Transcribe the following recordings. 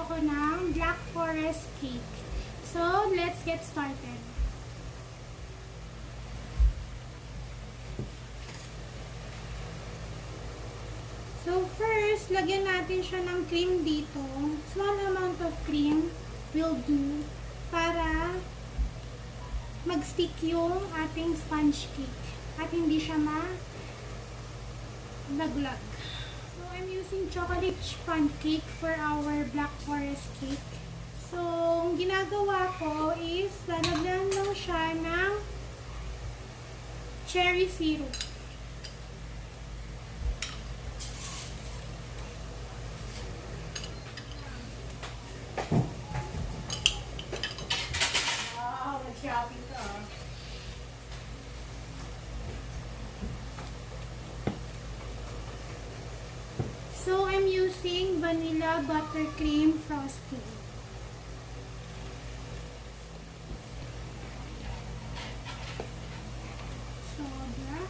ako ng Black Forest cake. So, let's get started. So, first, lagyan natin siya ng cream dito. Small amount of cream will do para mag-stick yung ating sponge cake at hindi siya malaglag. So, I'm using chocolate sponge cake for our Black Forest cake. So, ang ginagawa ko is lalagyan lang siya ng cherry syrup. Wow, nag-shopping ka. So, I'm using vanilla buttercream frosting. Sobra.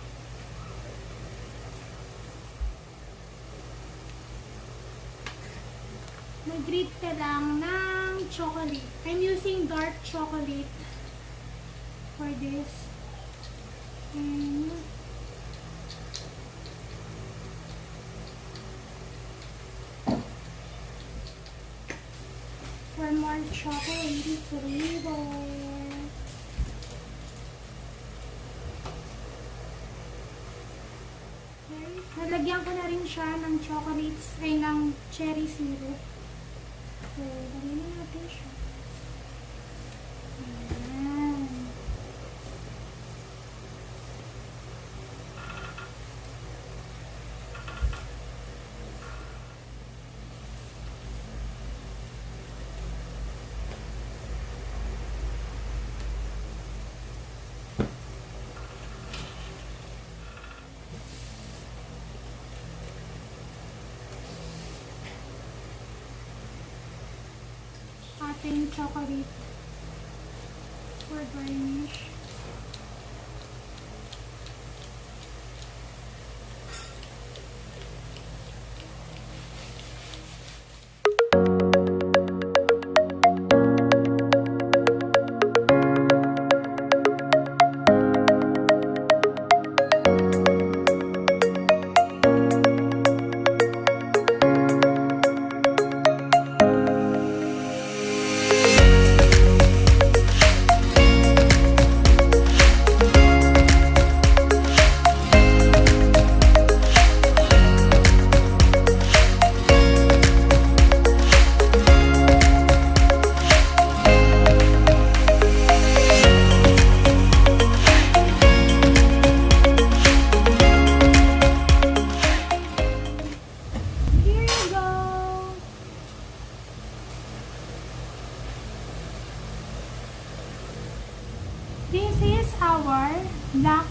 Mag-grate ka lang ng chocolate. I'm using dark chocolate for this. And for more chocolatey flavor. Okay. Nalagyan ko na rin siya ng chocolates ay ng cherry syrup. So, lagyan na natin siya. Ayan. Ating chocolate for garnish. Here you go. This is our Black